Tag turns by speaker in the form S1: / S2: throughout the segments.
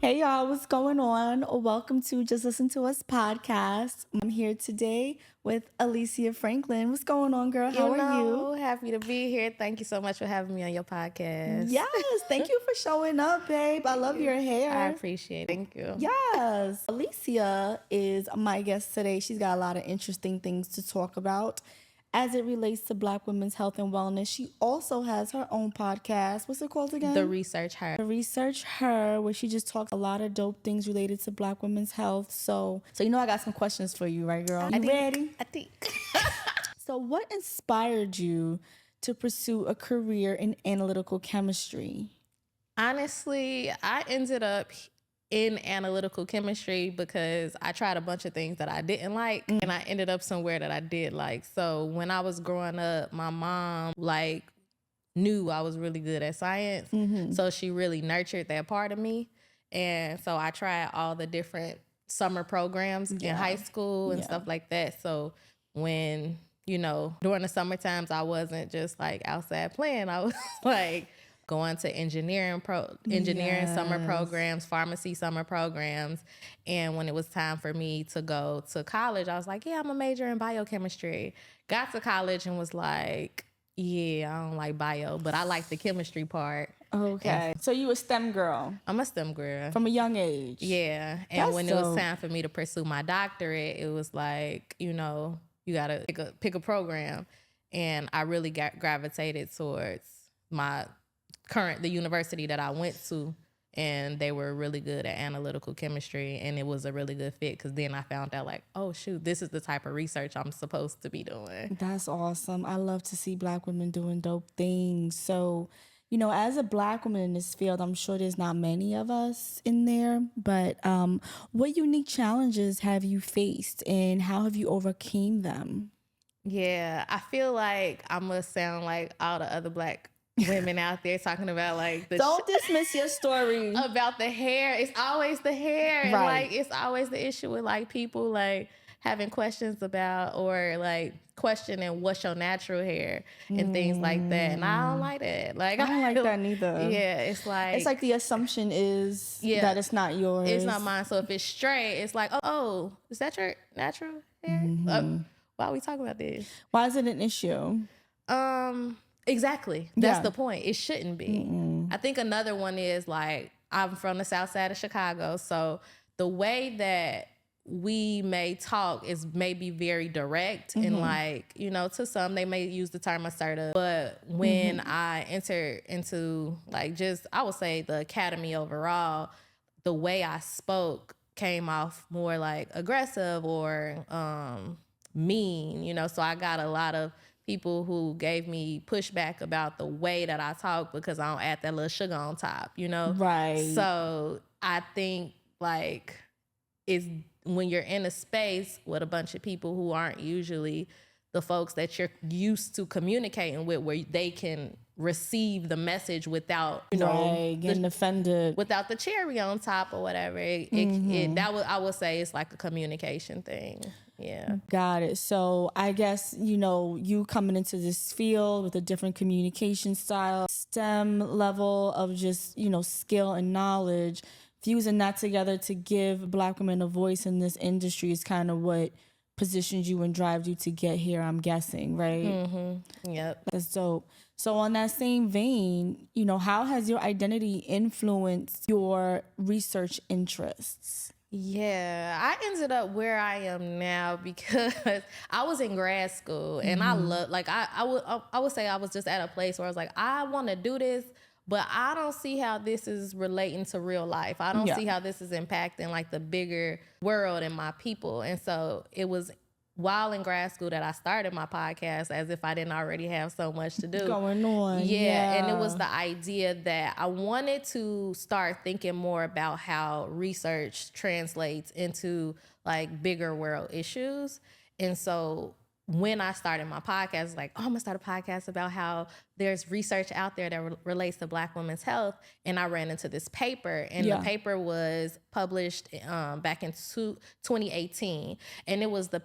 S1: Hey y'all, what's going on? Welcome to Just Listen to Us podcast. I'm here today with Alicia Franklin. What's going on, girl? How are you?
S2: Happy to be here. Thank you so much for having me on your podcast.
S1: Yes, thank you for showing up, babe. I love your hair.
S2: I appreciate it. Thank you.
S1: Yes. Alicia is my guest today. She's got a lot of interesting things to talk about as it relates to Black women's health and wellness. She also has her own podcast. What's it called again?
S2: The Research Her.
S1: The Research Her, where she just talks a lot of dope things related to Black women's health. So you know I got some questions for you, right, girl? Ready?
S2: I think.
S1: So what inspired you to pursue a career in analytical chemistry?
S2: Honestly, I ended up in analytical chemistry because I tried a bunch of things that I didn't like, and I ended up somewhere that I did like. So when I was growing up, my mom knew I was really good at science. So she really nurtured that part of me. And so I tried all the different summer programs in high school and stuff like that. So when, during the summer times, I wasn't just like outside playing. I was like going to engineering summer programs, pharmacy summer programs. And when it was time for me to go to college, I was like, yeah, I'm a major in biochemistry. Got to college and was like, yeah, I don't like bio, but I like the chemistry part.
S1: Okay. So you a STEM girl?
S2: I'm a STEM girl.
S1: From a young age?
S2: Yeah. And when it was time for me to pursue my doctorate, it was like, you got to pick a program. And I really gravitated towards the university that I went to, and they were really good at analytical chemistry, and it was a really good fit because then I found out like, oh shoot, this is the type of research I'm supposed to be doing.
S1: That's awesome. I love to see Black women doing dope things. So, as a Black woman in this field, I'm sure there's not many of us in there, but what unique challenges have you faced and how have you overcame them?
S2: Yeah, I feel like I must sound like all the other Black women out there talking about like
S1: don't dismiss your story
S2: about the hair. It's always the hair, and
S1: right.
S2: like it's always the issue with like people like having questions about or like questioning what's your natural hair and things like that. And I don't like that. Like
S1: I don't like that neither.
S2: Yeah, it's like
S1: the assumption is that it's not yours.
S2: It's not mine. So if it's straight, it's like, oh, is that your natural hair? Why are we talking about this?
S1: Why is it an issue?
S2: Exactly. That's the point. It shouldn't be. I think another one is like, I'm from the south side of Chicago. So the way that we may talk is maybe very direct and like, to some they may use the term assertive. But when I enter into like I would say the academy overall, the way I spoke came off more like aggressive or mean, so I got a lot of people who gave me pushback about the way that I talk because I don't add that little sugar on top,
S1: Right.
S2: So I think like it's when you're in a space with a bunch of people who aren't usually the folks that you're used to communicating with, where they can receive the message without,
S1: getting offended,
S2: without the cherry on top or whatever. I would say it's like a communication thing. Yeah.
S1: Got it. So I guess, you coming into this field with a different communication style, STEM level of just, skill and knowledge, fusing that together to give Black women a voice in this industry is kind of what positioned you and drives you to get here, I'm guessing, right?
S2: Yep.
S1: That's dope. So on that same vein, how has your identity influenced your research interests?
S2: Yeah, I ended up where I am now because I was in grad school and I love, like, I would say I was just at a place where I was like, I want to do this, but I don't see how this is relating to real life. I don't see how this is impacting like the bigger world and my people. And so it was while in grad school that I started my podcast, as if I didn't already have so much to do.
S1: Going on.
S2: Yeah. And it was the idea that I wanted to start thinking more about how research translates into like bigger world issues. And so when I started my podcast, I was like, I'm gonna start a podcast about how there's research out there that relates to Black women's health. And I ran into this paper, and the paper was published back in 2018. And it was the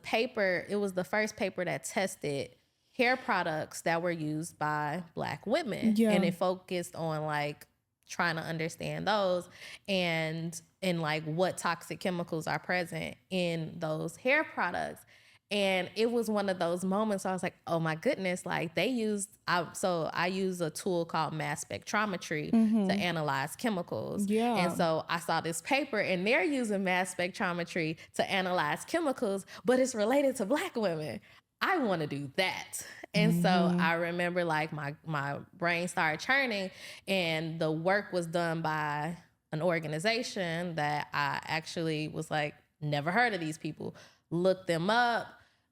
S2: first paper that tested hair products that were used by Black women. And it focused on like trying to understand those. And and like what toxic chemicals are present in those hair products. And it was one of those moments I was like, oh my goodness, like I use a tool called mass spectrometry to analyze chemicals.
S1: Yeah.
S2: And so I saw this paper and they're using mass spectrometry to analyze chemicals, but it's related to Black women. I want to do that. And so I remember like my brain started churning, and the work was done by an organization that I actually was like, never heard of these people. Looked them up.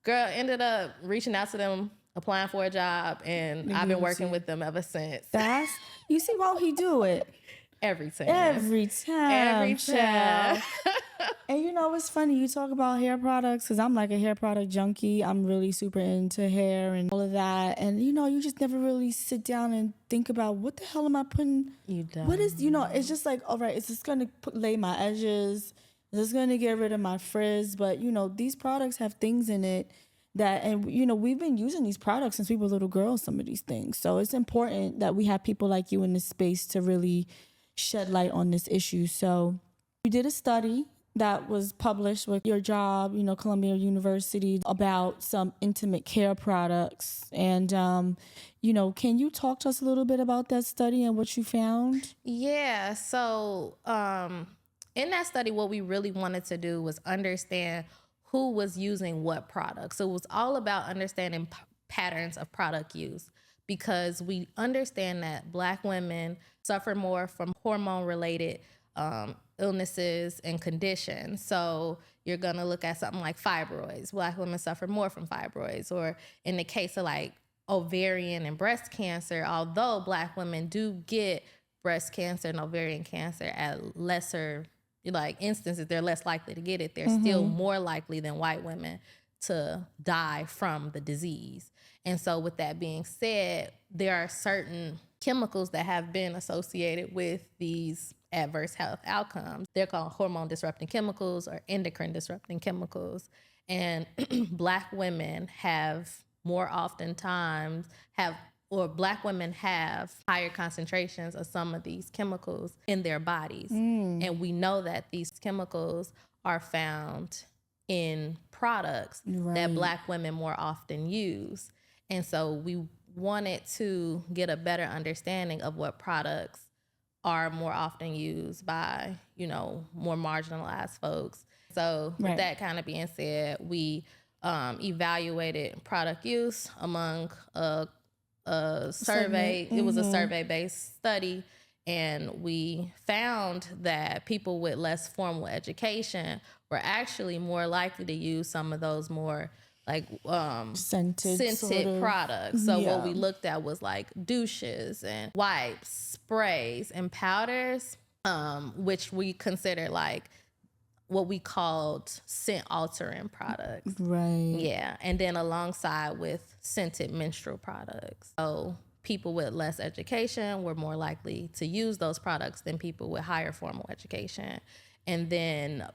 S2: Girl, ended up reaching out to them, applying for a job, and I've been working with them ever since.
S1: You see why he do it?
S2: Every time.
S1: Every time. And you know, it's funny you talk about hair products, because I'm like a hair product junkie. I'm really super into hair and all of that. And you know, you just never really sit down and think about what the hell am I putting?
S2: You don't.
S1: What is, you know, it's just like, all right, it's just going to lay my edges. It's going to get rid of my frizz. But, you know, these products have things in it that, and, you know, we've been using these products since we were little girls, some of these things. So it's important that we have people like you in this space to really shed light on this issue. So you did a study that was published with your job, you know, Columbia University, about some intimate care products. And, you know, can you talk to us a little bit about that study and what you found?
S2: Yeah. So, in that study, what we really wanted to do was understand who was using what products. So it was all about understanding patterns of product use, because we understand that Black women suffer more from hormone-related illnesses and conditions. So you're going to look at something like fibroids. Black women suffer more from fibroids. Or in the case of like ovarian and breast cancer, although Black women do get breast cancer and ovarian cancer at lesser like instances, they're less likely to get it. They're still more likely than white women to die from the disease. And so with that being said, there are certain chemicals that have been associated with these adverse health outcomes. They're called hormone disrupting chemicals or endocrine disrupting chemicals. And Black women have more oftentimes Black women have higher concentrations of some of these chemicals in their bodies. And we know that these chemicals are found in products that Black women more often use. And so we wanted to get a better understanding of what products are more often used by, you know, more marginalized folks. So with that kind of being said, we evaluated product use among a survey. It was a survey-based study, and we found that people with less formal education were actually more likely to use some of those more like scented
S1: sort of
S2: products. So what we looked at was like douches and wipes, sprays, and powders, which we consider like what we called scent altering products.
S1: Right.
S2: Yeah. And then alongside with scented menstrual products. So people with less education were more likely to use those products than people with higher formal education. And then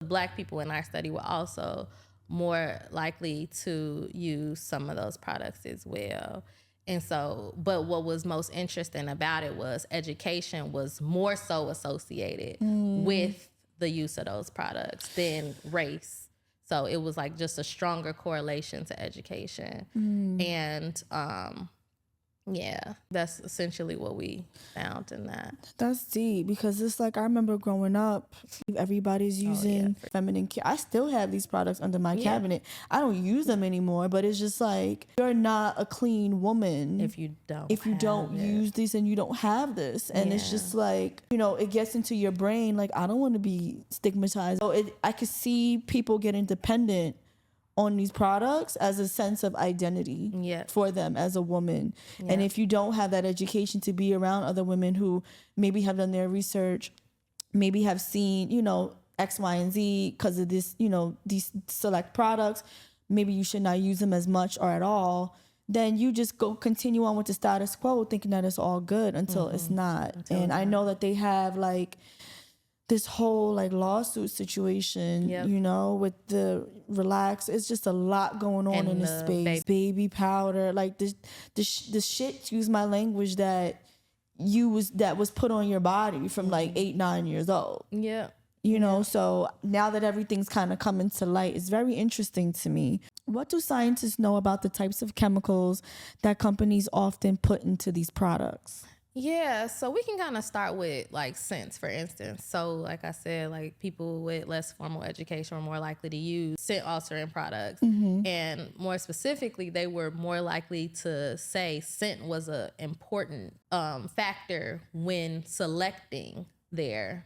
S2: Black people in our study were also more likely to use some of those products as well. And so, but what was most interesting about it was education was more so associated with the use of those products than race. So it was like just a stronger correlation to education. And yeah, that's essentially what we found in that.
S1: That's deep, because it's like I remember growing up, everybody's using feminine care. I still have these products under my cabinet. I don't use them anymore, but it's just like you're not a clean woman
S2: if you don't
S1: use this and you don't have this. And it's just like, you know, it gets into your brain like, I don't want to be stigmatized. So I could see people getting dependent on these products as a sense of identity for them as a woman. And if you don't have that education to be around other women who maybe have done their research, maybe have seen, you know, X, Y, and Z because of this, you know, these select products, maybe you should not use them as much or at all, then you just continue on with the status quo thinking that it's all good until it's not. I know that they have like this whole like lawsuit situation, you know, with the relax. It's just a lot going on in this space. Baby powder, like the shit, use my language, that that was put on your body from like 8-9 years old.
S2: Yeah.
S1: You know, so now that everything's kind of coming to light, it's very interesting to me. What do scientists know about the types of chemicals that companies often put into these products?
S2: Yeah, so we can kind of start with like scents, for instance. So like I said, like people with less formal education are more likely to use scent altering products. And more specifically, they were more likely to say scent was an important factor when selecting their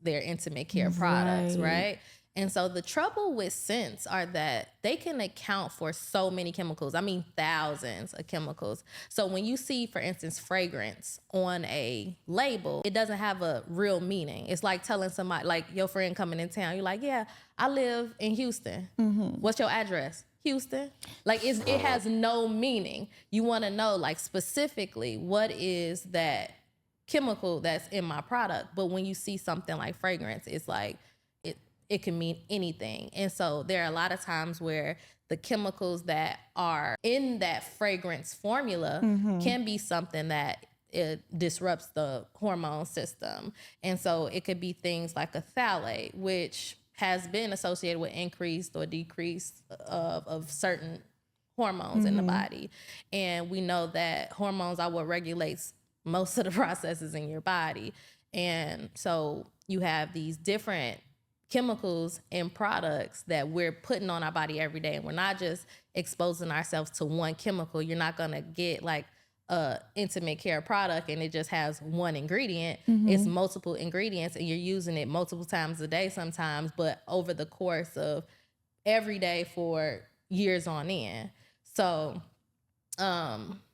S2: intimate care products, right? And so the trouble with scents are that they can account for so many chemicals. I mean, thousands of chemicals. So when you see, for instance, fragrance on a label, it doesn't have a real meaning. It's like telling somebody, like your friend coming in town, you're like, yeah, I live in Houston. What's your address? Houston. Like it has no meaning. You want to know like specifically what is that chemical that's in my product. But when you see something like fragrance, it's like it can mean anything. And so there are a lot of times where the chemicals that are in that fragrance formula can be something that it disrupts the hormone system. And so it could be things like a phthalate, which has been associated with increased or decrease of certain hormones in the body. And we know that hormones are what regulates most of the processes in your body. And so you have these different chemicals and products that we're putting on our body every day. And we're not just exposing ourselves to one chemical. You're not going to get like a intimate care product and it just has one ingredient. It's multiple ingredients and you're using it multiple times a day sometimes, but over the course of every day for years on end. So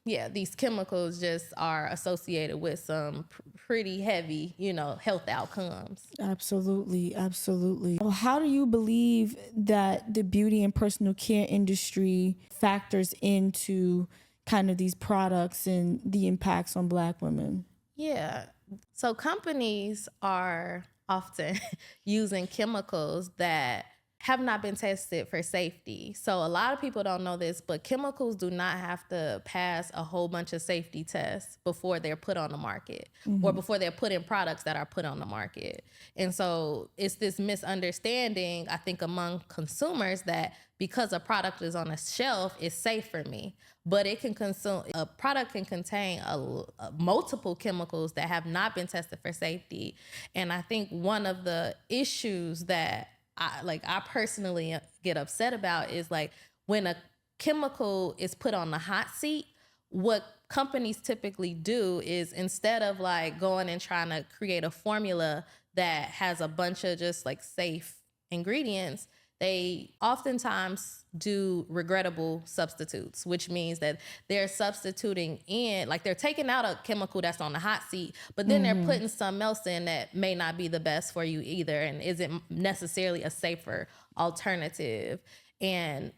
S2: yeah, these chemicals just are associated with some pretty heavy, health outcomes.
S1: Absolutely, absolutely. Well, how do you believe that the beauty and personal care industry factors into kind of these products and the impacts on Black women?
S2: Yeah. So companies are often using chemicals that have not been tested for safety. So a lot of people don't know this, but chemicals do not have to pass a whole bunch of safety tests before they're put on the market or before they're put in products that are put on the market. And so it's this misunderstanding, I think, among consumers that because a product is on a shelf, it's safe for me. But a product can contain multiple chemicals that have not been tested for safety. And I think one of the issues that I personally get upset about is like when a chemical is put on the hot seat, what companies typically do is instead of like going and trying to create a formula that has a bunch of just like safe ingredients, they oftentimes do regrettable substitutes, which means that they're substituting in, like they're taking out a chemical that's on the hot seat, but then they're putting something else in that may not be the best for you either and isn't necessarily a safer alternative. And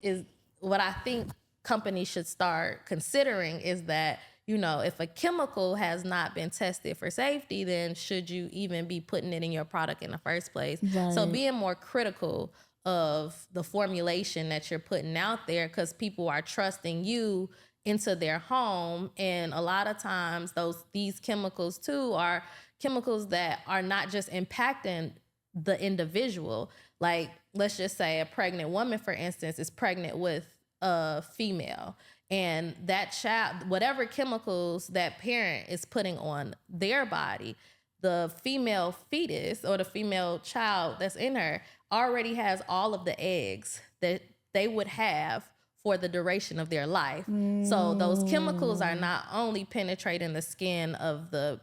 S2: is what I think companies should start considering is that, if a chemical has not been tested for safety, then should you even be putting it in your product in the first place?
S1: Right.
S2: So being more critical of the formulation that you're putting out there, because people are trusting you into their home. And a lot of times these chemicals too are chemicals that are not just impacting the individual. Like, let's just say a pregnant woman, for instance, is pregnant with a female. And that child, whatever chemicals that parent is putting on their body, the female fetus or the female child that's in her already has all of the eggs that they would have for the duration of their life. So those chemicals are not only penetrating the skin of the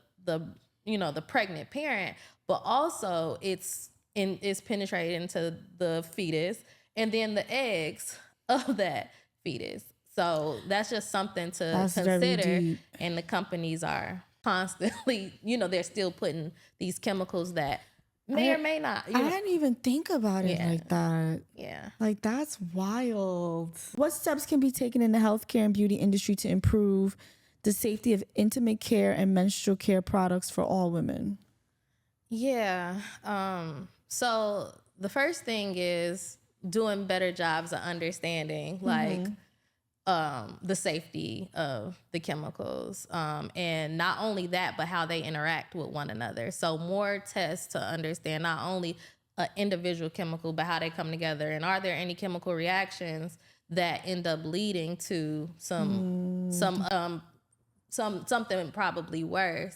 S2: pregnant parent, but also it's penetrating into the fetus and then the eggs of that fetus. So that's just something to consider. And the companies are constantly, they're still putting these chemicals that may or may not.
S1: I didn't even think about it like that.
S2: Yeah.
S1: Like, that's wild. What steps can be taken in the healthcare and beauty industry to improve the safety of intimate care and menstrual care products for all women?
S2: Yeah. So the first thing is doing better jobs of understanding, like the safety of the chemicals. And not only that, but how they interact with one another. So more tests to understand not only an individual chemical, but how they come together. And are there any chemical reactions that end up leading to something probably worse.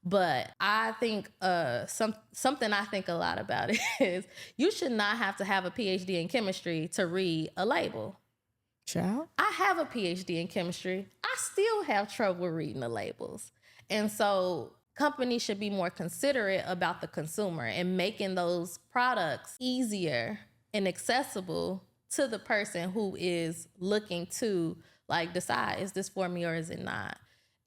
S2: But I think something I think a lot about is you should not have to have a PhD in chemistry to read a label.
S1: Child?
S2: I have a PhD in chemistry. I still have trouble reading the labels. And so companies should be more considerate about the consumer and making those products easier and accessible to the person who is looking to like decide, is this for me or is it not?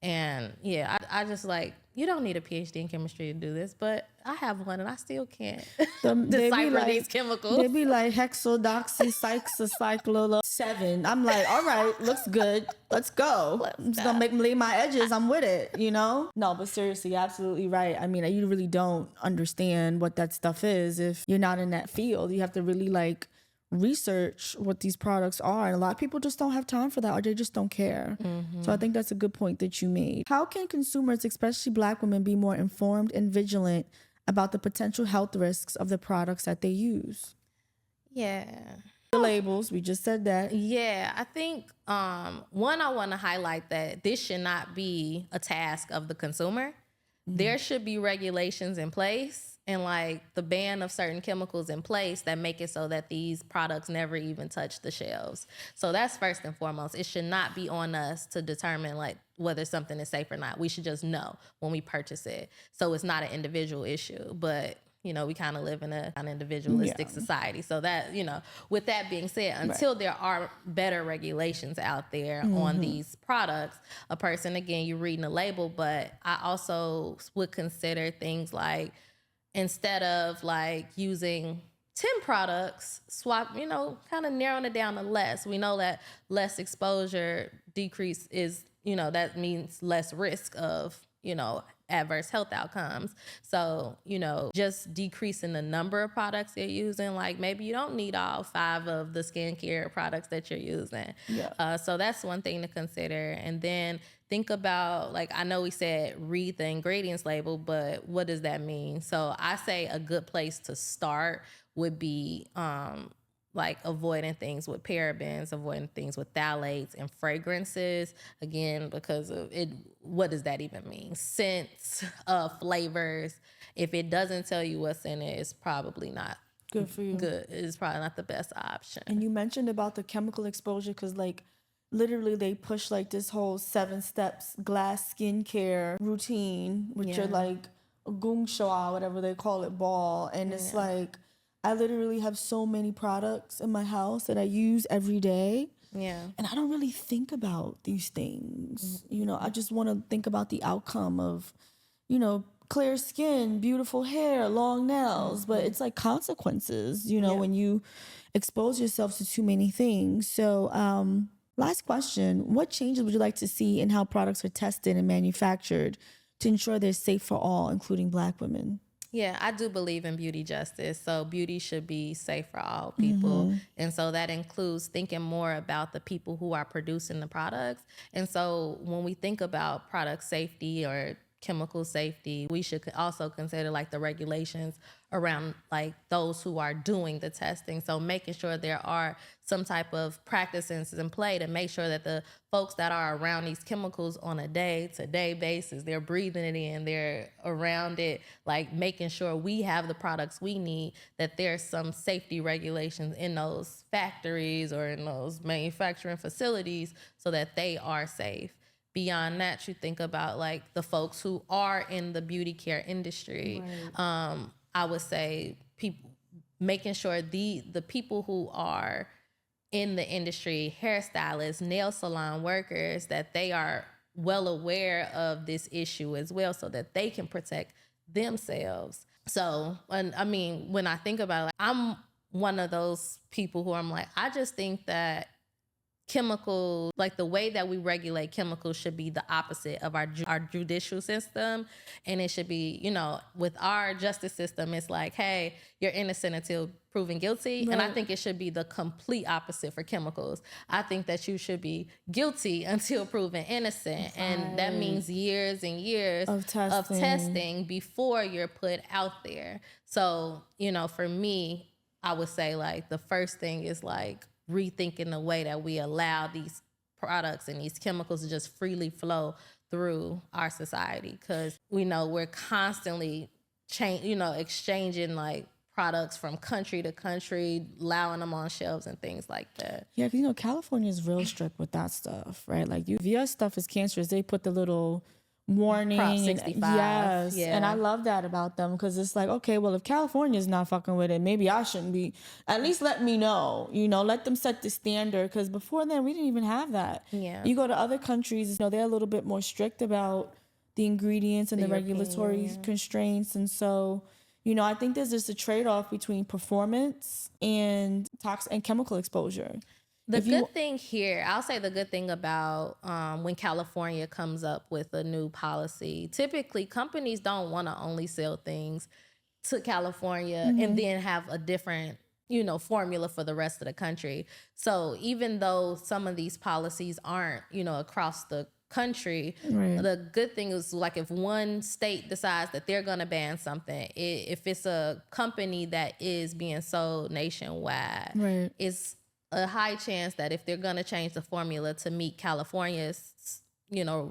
S2: And yeah, I just like, you don't need a PhD in chemistry to do this, but I have one and I still can't decipher these chemicals.
S1: They be like hexadoxycyclocyclo 7. I'm like, all right, looks good. Let's go. It's gonna make me leave my edges. I'm with it, you know? No, but seriously, absolutely right. I mean, you really don't understand what that stuff is if you're not in that field. You have to really like research what these products are, and a lot of people just don't have time for that, or they just don't care. So I think that's a good point that you made. How can consumers, especially Black women, be more informed and vigilant about the potential health risks of the products that they use?
S2: Yeah,
S1: the labels, we just said that.
S2: Yeah, I think one, I want to highlight that this should not be a task of the consumer. There should be regulations in place and like the ban of certain chemicals in place that make it so that these products never even touch the shelves. So that's first and foremost. It should not be on us to determine like whether something is safe or not. We should just know when we purchase it. So it's not an individual issue, but you know, we kind of live in an individualistic society. So that, you know, with that being said, until there are better regulations out there on these products, a person, again, you're reading a label, but I also would consider things like, instead of like using 10 products, swap, you know, kind of narrowing it down to less. We know that less exposure decrease is, you know, that means less risk of, you know, adverse health outcomes. So, you know, just decreasing the number of products you're using, like maybe you don't need all 5 of the skincare products that you're using. So that's one thing to consider. And then think about, like, I know we said read the ingredients label, but what does that mean? So I say a good place to start would be like avoiding things with parabens, avoiding things with phthalates and fragrances. Again, because of it, what does that even mean? Scents, flavors. If it doesn't tell you what's in it, it's probably not
S1: good for you.
S2: Good. It's probably not the best option.
S1: And you mentioned about the chemical exposure, because like literally they push like this whole 7 steps glass skincare routine, which are like a gung shua, whatever they call it, ball. And it's like, I literally have so many products in my house that I use every day. And I don't really think about these things. You know, I just want to think about the outcome of, you know, clear skin, beautiful hair, long nails. But it's like consequences, you know, when you expose yourself to too many things. So last question, what changes would you like to see in how products are tested and manufactured to ensure they're safe for all, including Black women?
S2: Yeah, I do believe in beauty justice. So beauty should be safe for all people. And so that includes thinking more about the people who are producing the products. And so when we think about product safety or chemical safety, we should also consider like the regulations around like those who are doing the testing. So making sure there are some type of practices in play to make sure that the folks that are around these chemicals on a day-to-day basis, they're breathing it in, they're around it, like making sure we have the products we need, that there's some safety regulations in those factories or in those manufacturing facilities so that they are safe. Beyond that, you think about like the folks who are in the beauty care industry. I would say people making sure the people who are in the industry, hairstylists, nail salon workers, that they are well aware of this issue as well so that they can protect themselves. So, and I mean, when I think about it, like, I'm one of those people who I'm like, I just think that chemical, like the way that we regulate chemicals should be the opposite of our judicial system. And it should be, you know, with our justice system, it's like, hey, you're innocent until proven guilty.
S1: Right.
S2: And I think it should be the complete opposite for chemicals. I think that you should be guilty until proven innocent.
S1: Right.
S2: And that means years and years
S1: Of testing.
S2: before you're put out there. So, you know, for me, I would say like the first thing is like rethinking the way that we allow these products and these chemicals to just freely flow through our society, because we know we're constantly exchanging like products from country to country, allowing them on shelves and things like that.
S1: Yeah, because, you know, California is real strict with that stuff, right? Like, if your stuff is cancerous, they put the little warning.
S2: Prop
S1: And,
S2: 65.
S1: yes.
S2: Yeah.
S1: And I love that about them, because it's like, okay, well, if California's not fucking with it, maybe I shouldn't be. At least let me know, you know, let them set the standard, because before then, we didn't even have that.
S2: Yeah.
S1: You go to other countries, you know, they're a little bit more strict about the ingredients and the regulatory constraints. And so, you know, I think there's just a trade-off between performance and and chemical exposure.
S2: The good thing here, I'll say the good thing about when California comes up with a new policy, typically companies don't want to only sell things to California and then have a different, you know, formula for the rest of the country. So even though some of these policies aren't, you know, across the country, the good thing is like if one state decides that they're going to ban something, if it's a company that is being sold nationwide, it's a high chance that if they're going to change the formula to meet California's, you know,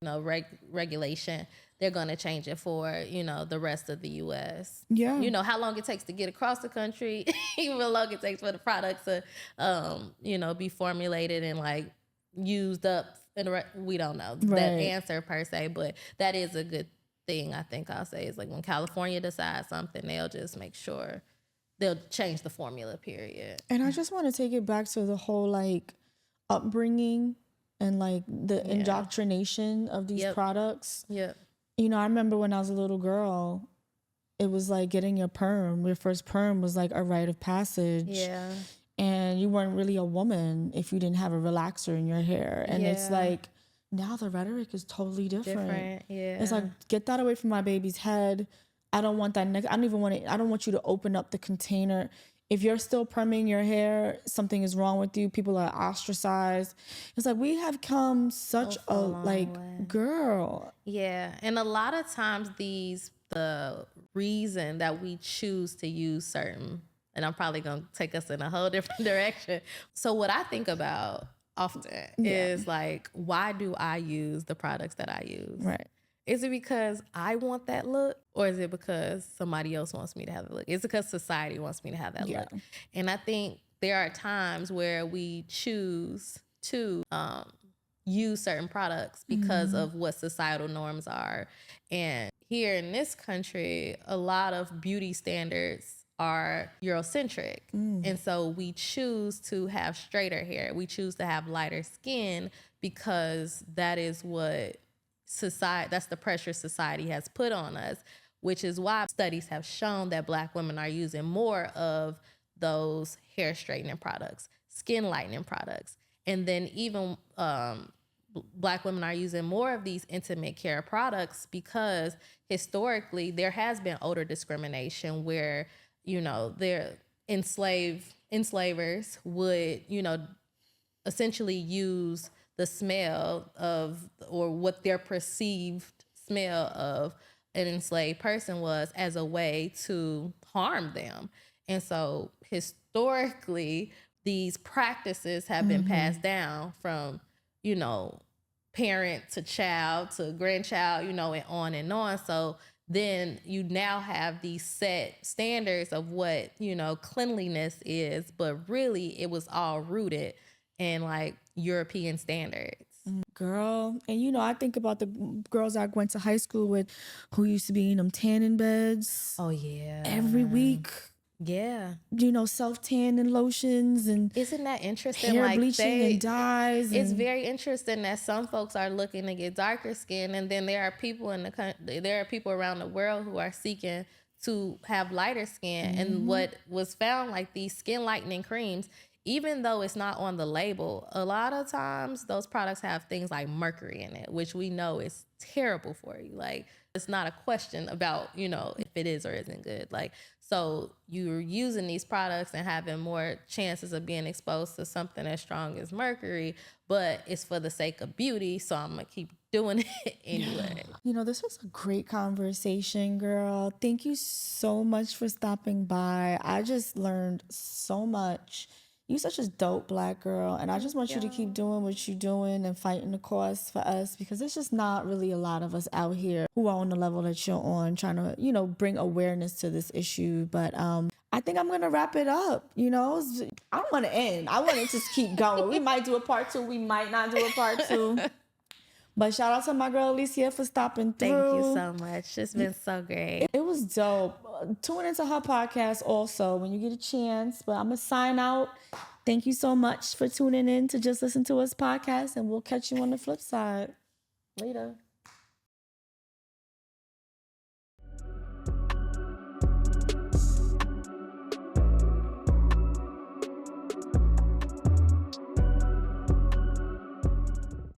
S2: regulation, they're going to change it for, you know, the rest of the U.S.
S1: Yeah.
S2: You know, how long it takes to get across the country, even how long it takes for the products to, you know, be formulated and like used up. We don't know that answer per se, but that is a good thing. I think I'll say is like when California decides something, they'll just make sure they'll change the formula, period.
S1: And I just want to take it back to the whole like upbringing and like the indoctrination of these products.
S2: Yeah.
S1: You know, I remember when I was a little girl, it was like getting your perm. Your first perm was like a rite of passage.
S2: Yeah.
S1: And you weren't really a woman if you didn't have a relaxer in your hair. And it's like, now the rhetoric is totally different.
S2: Yeah.
S1: It's like, get that away from my baby's head. I don't want that. I don't even want it. I don't want you to open up the container. If you're still perming your hair, something is wrong with you. People are ostracized. It's like, we have come such a like way. Girl.
S2: Yeah. And a lot of times the reason that we choose to use certain, and I'm probably going to take us in a whole different direction. So what I think about often is like, why do I use the products that I use?
S1: Right.
S2: Is it because I want that look, or is it because somebody else wants me to have that look? Is it because society wants me to have that look? And I think there are times where we choose to use certain products because of what societal norms are. And here in this country, a lot of beauty standards are Eurocentric. And so we choose to have straighter hair. We choose to have lighter skin because that is what that's the pressure society has put on us, which is why studies have shown that Black women are using more of those hair straightening products, skin lightening products. And then even Black women are using more of these intimate care products because historically there has been odor discrimination where, you know, their enslavers would, you know, essentially use the smell of, or what their perceived smell of an enslaved person was, as a way to harm them. And so historically, these practices have been passed down from, you know, parent to child to grandchild, you know, and on and on. So then you now have these set standards of what, you know, cleanliness is, but really it was all rooted in like European standards.
S1: Girl. And you know, I think about the girls I went to high school with who used to be in them tanning beds.
S2: Oh yeah.
S1: Every week.
S2: Yeah.
S1: You know, self-tanning lotions and
S2: isn't that interesting?
S1: Hair
S2: like
S1: bleaching and dyes.
S2: It's very interesting that some folks are looking to get darker skin, and then there are people there are people around the world who are seeking to have lighter skin. And what was found, like these skin lightening creams, even though it's not on the label, a lot of times those products have things like mercury in it, which we know is terrible for you. Like, it's not a question about, if it is or isn't good. Like, so you're using these products and having more chances of being exposed to something as strong as mercury, but it's for the sake of beauty. So I'm going to keep doing it anyway.
S1: This was a great conversation, girl. Thank you so much for stopping by. I just learned so much. You're such a dope Black girl, and I just want you to keep doing what you're doing and fighting the cause for us, because there's just not really a lot of us out here who are on the level that you're on, trying to, bring awareness to this issue. But I think I'm going to wrap it up. I don't want to end. I want to just keep going. We might do a part 2. We might not do a part 2. But shout out to my girl Alicia for stopping through.
S2: Thank you so much. It's been so great.
S1: It was dope. Tune into her podcast also when you get a chance. But I'm going to sign out. Thank you so much for tuning in to Just Listen to Us podcast. And we'll catch you on the flip side. Later.